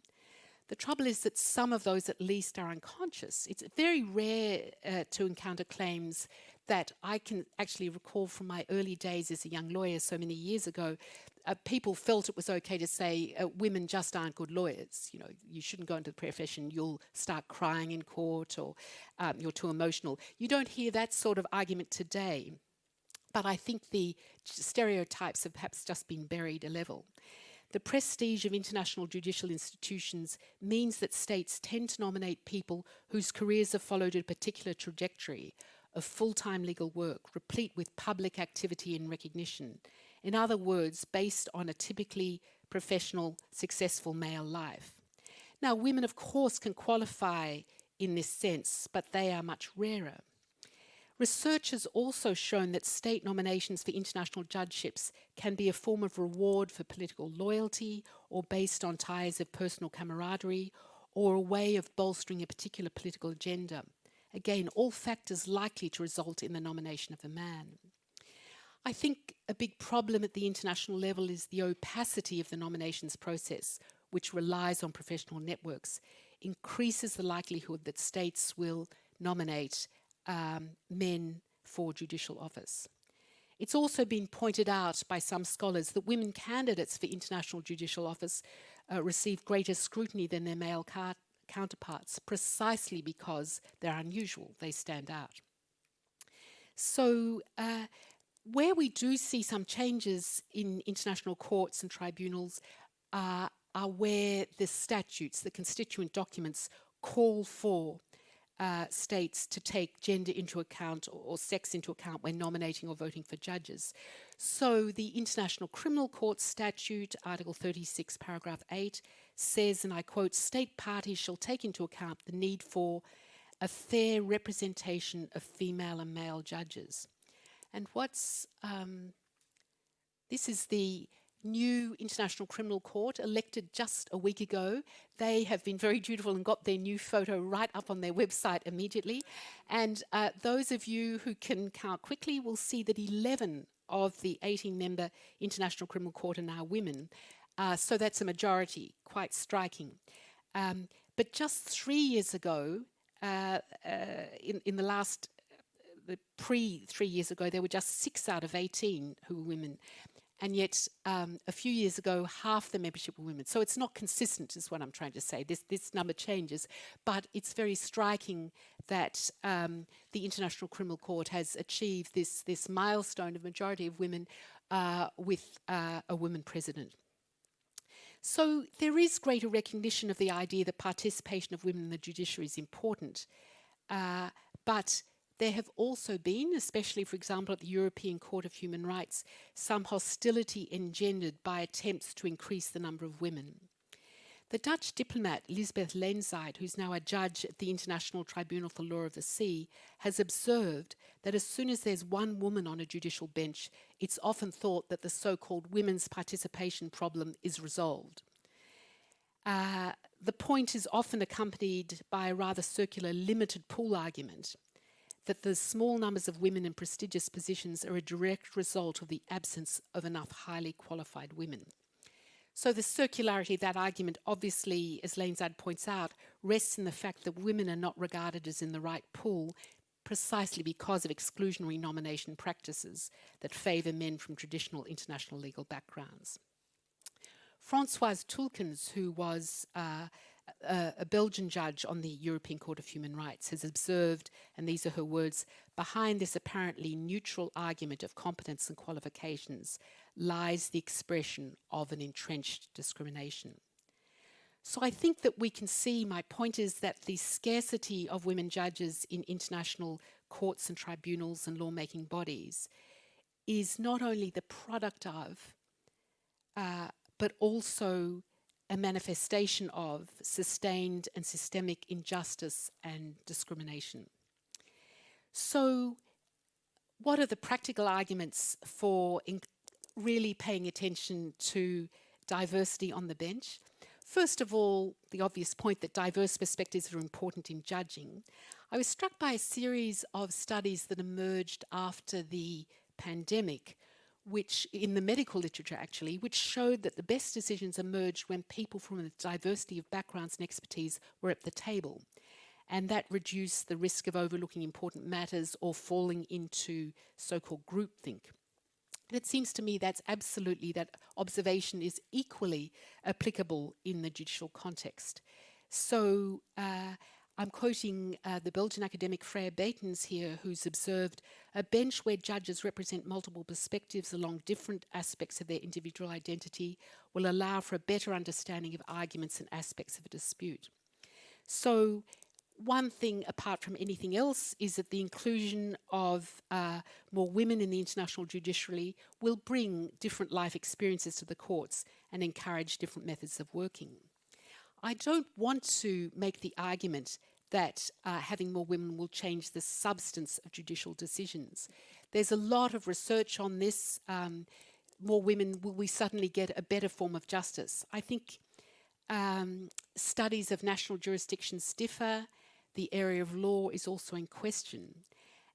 The trouble is that some of those at least are unconscious. It's very rare to encounter claims that I can actually recall from my early days as a young lawyer so many years ago, people felt it was okay to say women just aren't good lawyers. You know, you shouldn't go into the profession. You'll start crying in court, or you're too emotional. You don't hear that sort of argument today. But I think the stereotypes have perhaps just been buried a level. The prestige of international judicial institutions means that states tend to nominate people whose careers have followed a particular trajectory of full-time legal work, replete with public activity and recognition. In other words, based on a typically professional, successful male life. Now, women, of course, can qualify in this sense, but they are much rarer. Research has also shown that state nominations for international judgeships can be a form of reward for political loyalty, or based on ties of personal camaraderie, or a way of bolstering a particular political agenda. Again, all factors likely to result in the nomination of a man. I think a big problem at the international level is the opacity of the nominations process, which relies on professional networks, increases the likelihood that states will nominate men for judicial office. It's also been pointed out by some scholars that women candidates for international judicial office receive greater scrutiny than their male counterparts, precisely because they're unusual, they stand out. So where we do see some changes in international courts and tribunals are where the statutes, the constituent documents, call for states to take gender into account, or sex into account, when nominating or voting for judges. So the International Criminal Court Statute, Article 36, Paragraph 8, says, and I quote, "State parties shall take into account the need for a fair representation of female and male judges." And this is the new International Criminal Court, elected just a week ago. They have been very dutiful and got their new photo right up on their website immediately. And those of you who can count quickly will see that 11 of the 18-member International Criminal Court are now women. So that's a majority, quite striking. But just 3 years ago, in the last, pre-3 years ago, there were just 6 out of 18 who were women. And yet, a few years ago, half the membership were women. So it's not consistent, is what I'm trying to say. This number changes. But it's very striking that the International Criminal Court has achieved this milestone of majority of women with a woman president. So there is greater recognition of the idea that participation of women in the judiciary is important. But there have also been, especially, for example, at the European Court of Human Rights, some hostility engendered by attempts to increase the number of women. The Dutch diplomat Lisbeth Leenzaid, who's now a judge at the International Tribunal for Law of the Sea, has observed that as soon as there's one woman on a judicial bench, it's often thought that the so-called women's participation problem is resolved. The point is often accompanied by a rather circular limited pool argument, that the small numbers of women in prestigious positions are a direct result of the absence of enough highly qualified women. So the circularity of that argument, obviously, as Leenzaid points out, rests in the fact that women are not regarded as in the right pool, precisely because of exclusionary nomination practices that favour men from traditional international legal backgrounds. Françoise Tulkens, who was a Belgian judge on the European Court of Human Rights, has observed, and these are her words, "Behind this apparently neutral argument of competence and qualifications lies the expression of an entrenched discrimination." So I think that we can see, my point is that the scarcity of women judges in international courts and tribunals and lawmaking bodies is not only the product of, but also a manifestation of sustained and systemic injustice and discrimination. So what are the practical arguments for really paying attention to diversity on the bench? First of all, the obvious point that diverse perspectives are important in judging. I was struck by a series of studies that emerged after the pandemic, which in the medical literature actually, which showed that the best decisions emerged when people from a diversity of backgrounds and expertise were at the table. And that reduced the risk of overlooking important matters or falling into so-called groupthink. And it seems to me that observation is equally applicable in the judicial context. So I'm quoting the Belgian academic Freya Batens here, who's observed a bench where judges represent multiple perspectives along different aspects of their individual identity will allow for a better understanding of arguments and aspects of a dispute. So one thing, apart from anything else, is that the inclusion of more women in the international judiciary will bring different life experiences to the courts and encourage different methods of working. I don't want to make the argument that having more women will change the substance of judicial decisions. There's a lot of research on this. More women, will we suddenly get a better form of justice? I think studies of national jurisdictions differ. The area of law is also in question.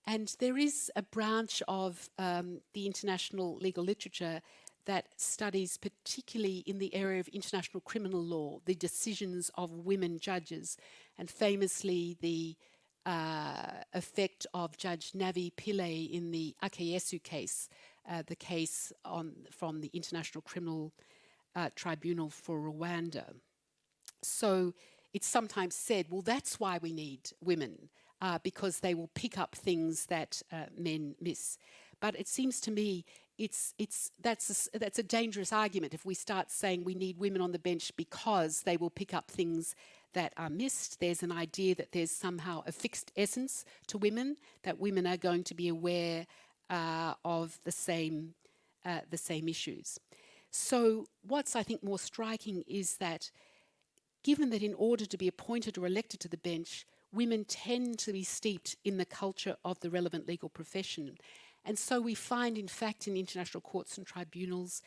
And there is a branch of the international legal literature that studies, particularly in the area of international criminal law, the decisions of women judges, and famously the effect of Judge Navi Pillay in the Akayesu case, the case from the International Criminal Tribunal for Rwanda. So it's sometimes said, well, that's why we need women, because they will pick up things that men miss. But it seems to me that's a dangerous argument if we start saying we need women on the bench because they will pick up things that are missed. There's an idea that there's somehow a fixed essence to women, that women are going to be aware of the same issues. So what's, I think, more striking is that given that in order to be appointed or elected to the bench, women tend to be steeped in the culture of the relevant legal profession. And so we find, in fact, in international courts and tribunals,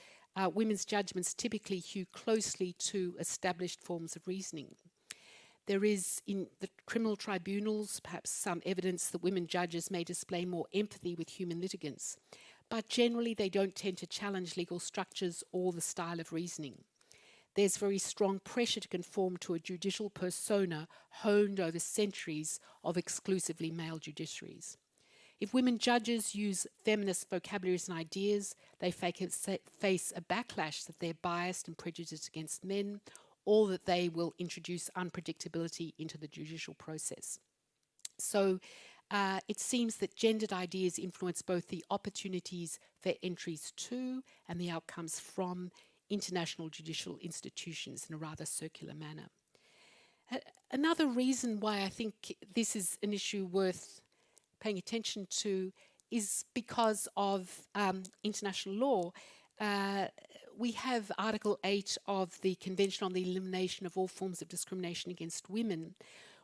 women's judgments typically hew closely to established forms of reasoning. There is, in the criminal tribunals, perhaps some evidence that women judges may display more empathy with human litigants, but generally they don't tend to challenge legal structures or the style of reasoning. There's very strong pressure to conform to a judicial persona honed over centuries of exclusively male judiciaries. If women judges use feminist vocabularies and ideas, they face a backlash that they're biased and prejudiced against men, or that they will introduce unpredictability into the judicial process. So it seems that gendered ideas influence both the opportunities for entries to and the outcomes from international judicial institutions in a rather circular manner. Another reason why I think this is an issue worth paying attention to is because of international law. We have Article 8 of the Convention on the Elimination of All Forms of Discrimination Against Women,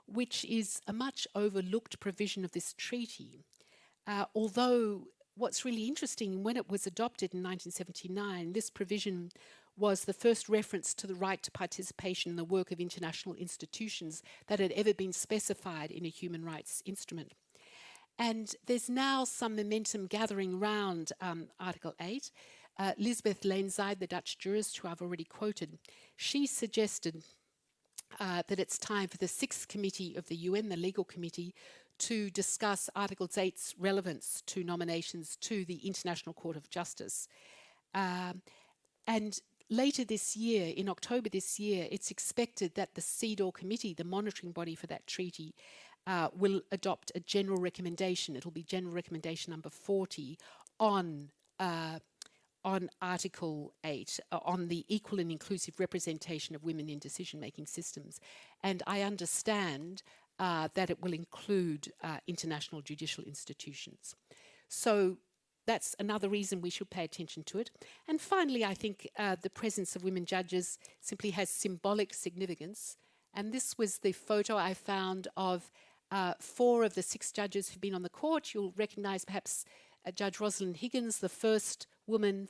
which is a much overlooked provision of this treaty. Although what's really interesting, when it was adopted in 1979, this provision was the first reference to the right to participation in the work of international institutions that had ever been specified in a human rights instrument. And there's now some momentum gathering around Article 8. Lisbeth Leenzaid, the Dutch jurist who I've already quoted, she suggested that it's time for the 6th Committee of the UN, the Legal Committee, to discuss Article 8's relevance to nominations to the International Court of Justice. And later this year, in October this year, it's expected that the CEDAW Committee, the monitoring body for that treaty, will adopt a general recommendation. It'll be General Recommendation number 40 on Article 8, on the equal and inclusive representation of women in decision-making systems. And I understand that it will include international judicial institutions. So that's another reason we should pay attention to it. And finally, I think the presence of women judges simply has symbolic significance. And this was the photo I found of 4 of the 6 judges who've been on the court. You'll recognize perhaps Judge Rosalind Higgins, the first woman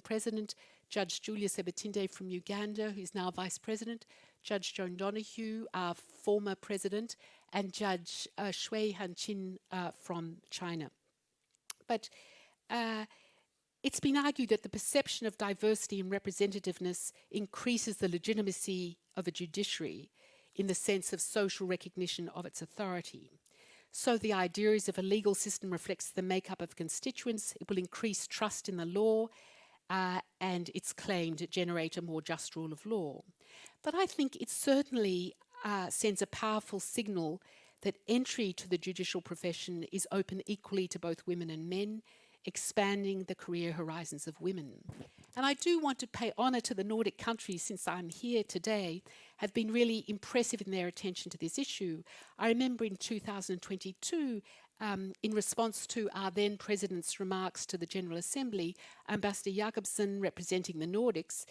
president, Judge Julia Sebutinde from Uganda, who's now vice president, Judge Joan Donoghue, our former president, and Judge Shui Hanchin from China. But it's been argued that the perception of diversity and representativeness increases the legitimacy of a judiciary in the sense of social recognition of its authority. So the idea is if a legal system reflects the makeup of constituents, it will increase trust in the law and it's claimed to generate a more just rule of law. But I think it certainly sends a powerful signal that entry to the judicial profession is open equally to both women and men, expanding the career horizons of women. And I do want to pay honour to the Nordic countries, since I'm here today, have been really impressive in their attention to this issue. I remember in 2022, in response to our then President's remarks to the General Assembly, Ambassador Jakobsen, representing the Nordics,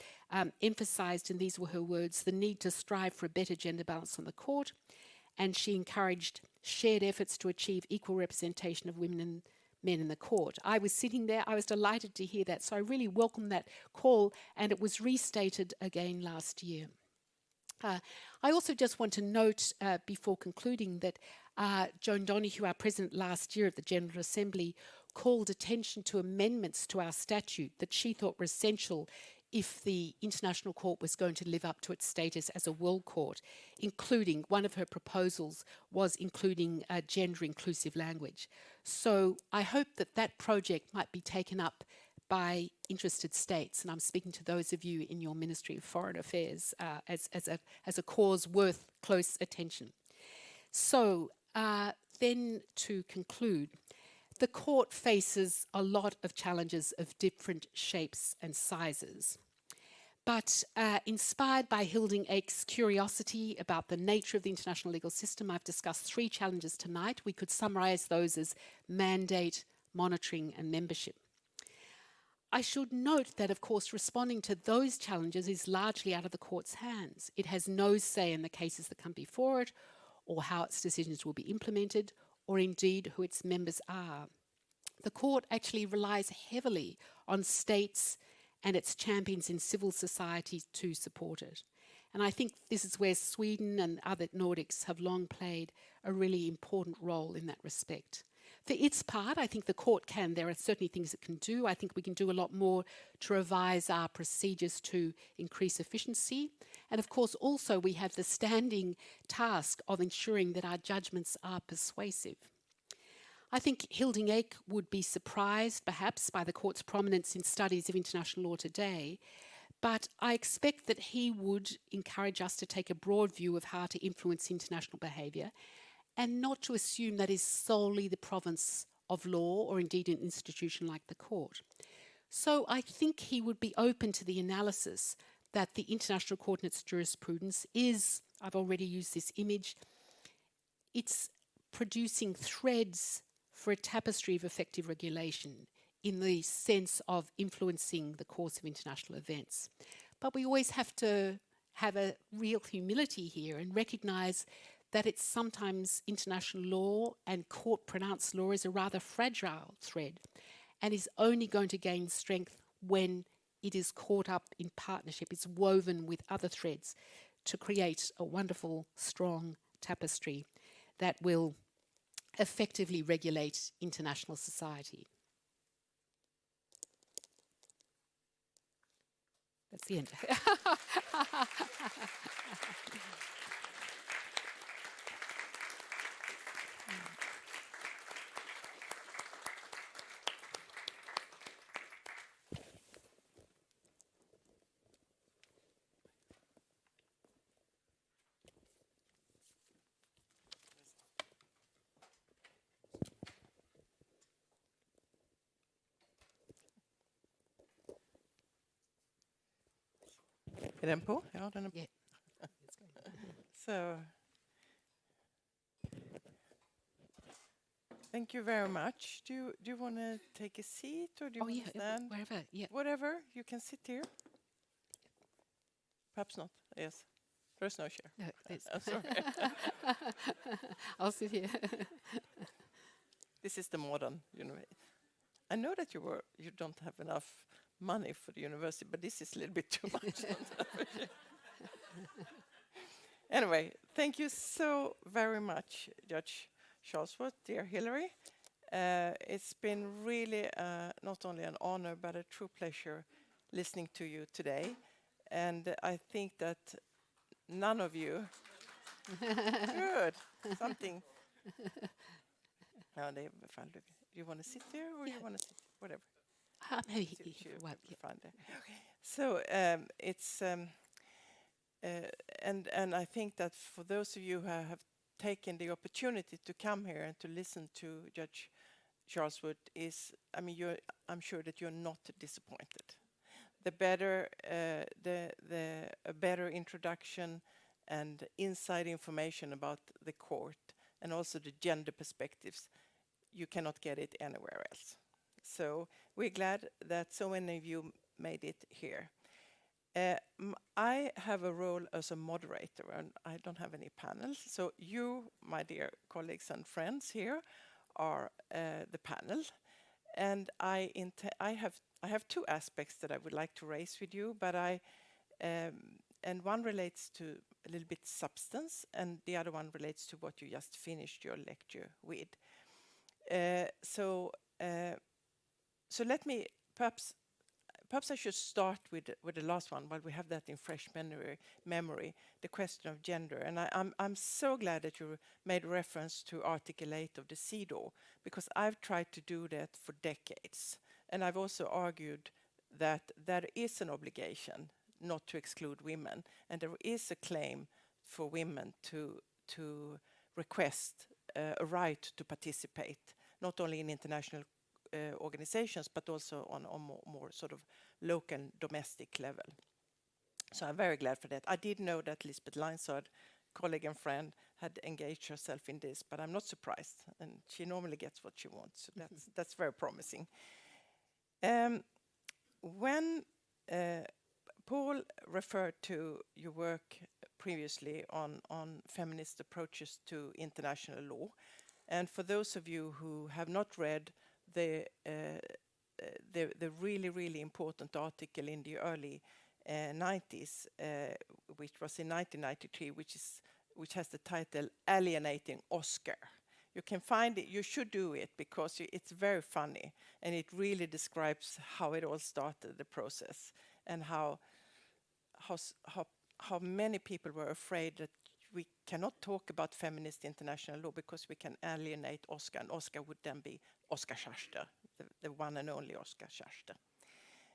emphasised, and these were her words, the need to strive for a better gender balance on the court, and she encouraged shared efforts to achieve equal representation of women and men in the court. I was sitting there, I was delighted to hear that, so I really welcome that call, and it was restated again last year. I also just want to note before concluding that Joan Donoghue, our president last year at the General Assembly, called attention to amendments to our statute that she thought were essential if the International Court was going to live up to its status as a world court, including, one of her proposals was including gender-inclusive language. So I hope that that project might be taken up by interested states, and I'm speaking to those of you in your Ministry of Foreign Affairs as a cause worth close attention. So then to conclude, the court faces a lot of challenges of different shapes and sizes. But inspired by Hilding Eek's curiosity about the nature of the international legal system, I've discussed 3 challenges tonight. We could summarise those as mandate, monitoring and membership. I should note that, of course, responding to those challenges is largely out of the court's hands. It has no say in the cases that come before it, or how its decisions will be implemented, or indeed who its members are. The court actually relies heavily on states and its champions in civil society to support it. And I think this is where Sweden and other Nordics have long played a really important role in that respect. For its part, I think the court there are certainly things it can do. I think we can do a lot more to revise our procedures to increase efficiency. And of course, also we have the standing task of ensuring that our judgments are persuasive. I think Hilding Eek would be surprised, perhaps, by the court's prominence in studies of international law today, but I expect that he would encourage us to take a broad view of how to influence international behaviour and not to assume that is solely the province of law or indeed an institution like the court. So I think he would be open to the analysis that the International Court and its jurisprudence is, I've already used this image, it's producing threads for a tapestry of effective regulation in the sense of influencing the course of international events. But we always have to have a real humility here and recognise that it's sometimes international law and court-pronounced law is a rather fragile thread and is only going to gain strength when it is caught up in partnership, it's woven with other threads to create a wonderful, strong tapestry that will effectively regulate international society. That's the end. Är den på? Ja, den är på. Yeah. So, thank you very much. Do you want to take a seat or do you want to stand? Wherever, yeah. Whatever, you can sit here. Perhaps not, yes. There's no chair. No, I'm sorry. I'll sit here. This is the modern university. I know that you don't have enough money for the university, but this is a little bit too much. Anyway, thank you so very much, Judge Charlesworth, dear Hilary. It's been really not only an honor, but a true pleasure listening to you today. And I think that none of you, good, something. No, they will find it. You want to sit there, or Yeah. you want to sit whatever? Maybe Well, yeah. find it. So it's and I think that for those of you who have taken the opportunity to come here and to listen to Judge Charlesworth, I'm sure that you're not disappointed. The better a better introduction and inside information about the court, and also the gender perspectives, you cannot get it anywhere else. So we're glad that so many of you made it here. I have a role as a moderator, and I don't have any panels. So you, my dear colleagues and friends here, are the panel. And I have two aspects that I would like to raise with you, but and one relates to a little bit substance, and the other one relates to what you just finished your lecture with. So let me perhaps I should start with the last one, while we have that in fresh memory, the question of gender. And I'm so glad that you made reference to Article 8 of the CEDAW, because I've tried to do that for decades. And I've also argued that there is an obligation not to exclude women, and there is a claim for women to request a right to participate, not only in international organizations, but also on more sort of local, domestic level. So I'm very glad for that. I did know that Lisbeth Leinsard, colleague and friend, had engaged herself in this, but I'm not surprised, and she normally gets what she wants. So that's very promising. When Paul referred to your work previously on feminist approaches to international law, and for those of you who have not read the really, really important article in the early 90s, which was in 1993, which has the title "Alienating Oscar." You can find it. You should do it, because it's very funny, and it really describes how it all started, the process, and how many people were afraid that we cannot talk about feminist international law because we can alienate Oscar, and Oscar would then be Oskar Scherster, the one and only Oskar Scherster.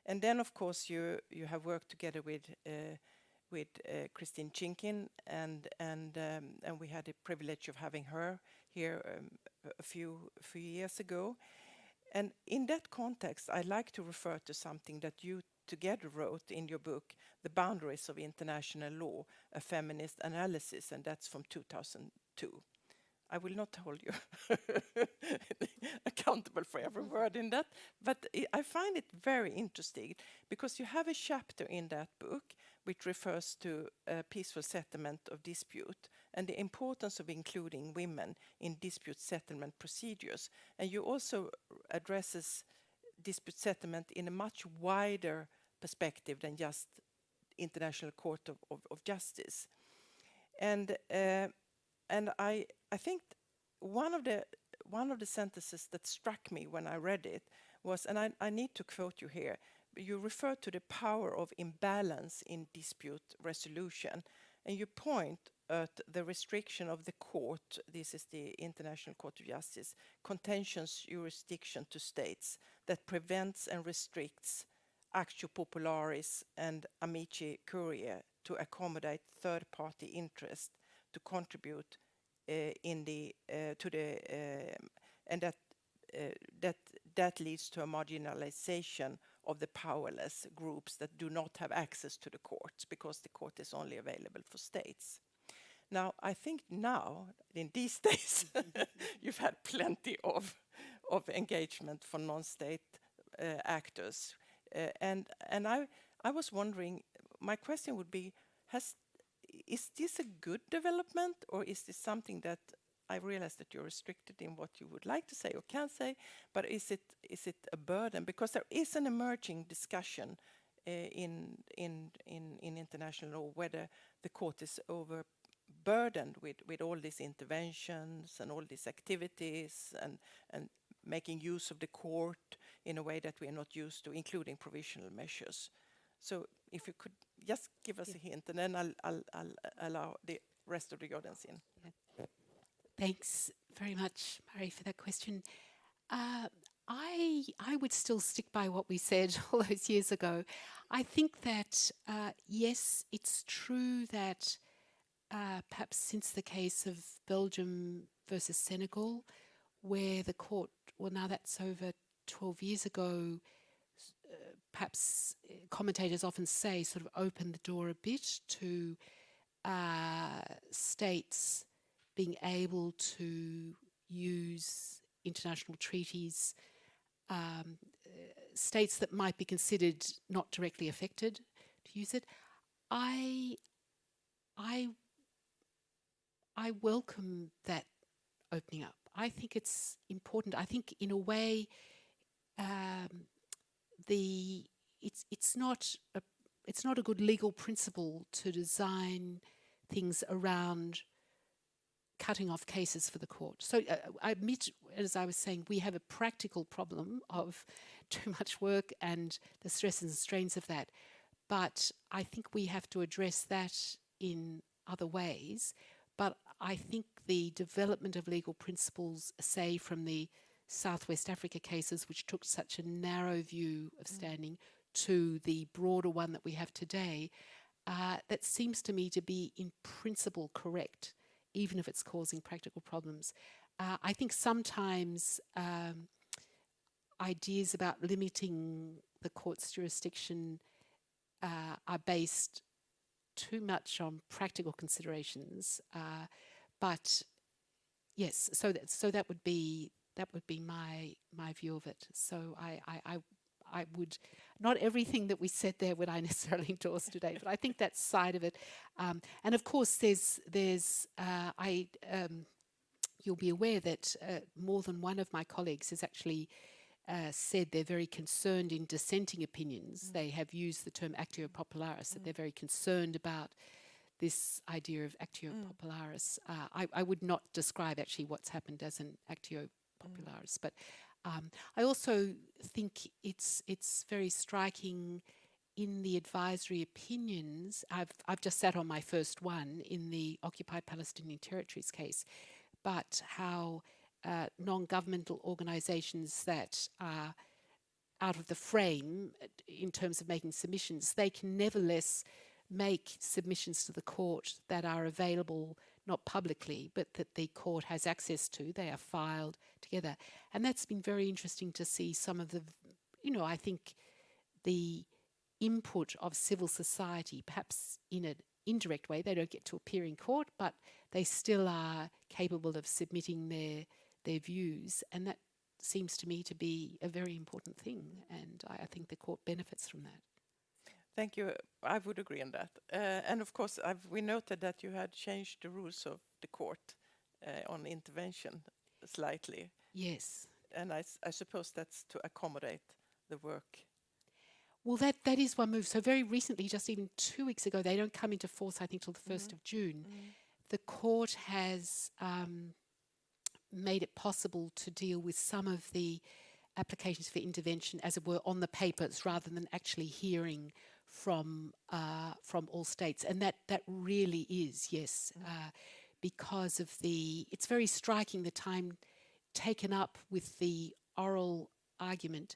And then, of course, you have worked together with Christine Chinkin, and we had the privilege of having her here a few years ago. And in that context, I like to refer to something that you together wrote in your book, The Boundaries of International Law, a Feminist Analysis, and that's from 2002. I will not hold you accountable for every word in that, but I find it very interesting, because you have a chapter in that book which refers to peaceful settlement of dispute and the importance of including women in dispute settlement procedures. And you also addresses dispute settlement in a much wider perspective than just International Court of Justice. And I think one of the sentences that struck me when I read it was, and I need to quote you here, you refer to the power of imbalance in dispute resolution, and you point at the restriction of the court, this is the International Court of Justice, contentious jurisdiction to states that prevents and restricts actio popularis and amici curiae to accommodate third-party interest to contribute that leads to a marginalization of the powerless groups that do not have access to the courts, because the court is only available for states. Now, I think now, in these days, you've had plenty of engagement for non-state actors, and I was wondering, my question would be, is this a good development, or is this something that I realize that you're restricted in what you would like to say or can say, but is it a burden? Because there is an emerging discussion in international law whether the court is overburdened with all these interventions and all these activities and making use of the court in a way that we are not used to, including provisional measures. So if you could just give us a hint, and then I'll allow the rest of the audience in. Thanks very much, Murray, for that question. I would still stick by what we said all those years ago. I think that, yes, it's true that perhaps since the case of Belgium versus Senegal, where the court, well, now that's over 12 years ago, perhaps commentators often say sort of opened the door a bit to states being able to use international treaties, states that might be considered not directly affected to use it. I welcome that opening up. I think it's important. I think in a way, it's not a good legal principle to design things around cutting off cases for the court. So I admit, as I was saying, we have a practical problem of too much work and the stresses and strains of that. But I think we have to address that in other ways. But I think the development of legal principles, say from the Southwest Africa cases, which took such a narrow view of standing, to the broader one that we have today, that seems to me to be in principle correct, even if it's causing practical problems. I think sometimes ideas about limiting the court's jurisdiction are based too much on practical considerations. But yes, so that would be my view of it. So I would, not everything that we said there would I necessarily endorse today, but I think that side of it. And of course, you'll be aware that more than one of my colleagues has actually said they're very concerned in dissenting opinions. They have used the term actio popularis, that they're very concerned about this idea of actio popularis. I would not describe actually what's happened as an actio popularis, but I also think it's very striking in the advisory opinions. I've just sat on my first one in the occupied Palestinian territories case, but how non-governmental organizations that are out of the frame in terms of making submissions, they can nevertheless make submissions to the court that are available not publicly, but that the court has access to. They are filed together. And that's been very interesting to see some of the, I think the input of civil society, perhaps in an indirect way. They don't get to appear in court, but they still are capable of submitting their views. And that seems to me to be a very important thing. And I think the court benefits from that. Thank you. I would agree on that. And of course, we noted that you had changed the rules of the court on intervention slightly. Yes. And I suppose that's to accommodate the work. Well, that is one move. So very recently, just even 2 weeks ago, they don't come into force, I think, till the 1st of June. The court has made it possible to deal with some of the applications for intervention, as it were, on the papers rather than actually hearing from all states. And that really is, yes, because of it's very striking the time taken up with the oral argument.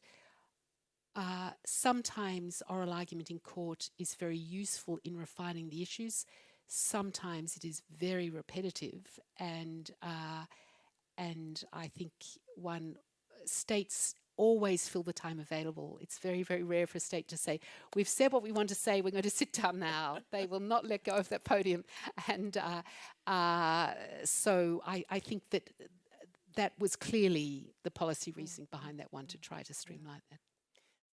Sometimes oral argument in court is very useful in refining the issues. Sometimes it is very repetitive, and I think states always fill the time available. It's very, very rare for a state to say, we've said what we want to say, we're going to sit down now. They will not let go of that podium. And so I think that was clearly the policy reasoning behind that one, to try to streamline that.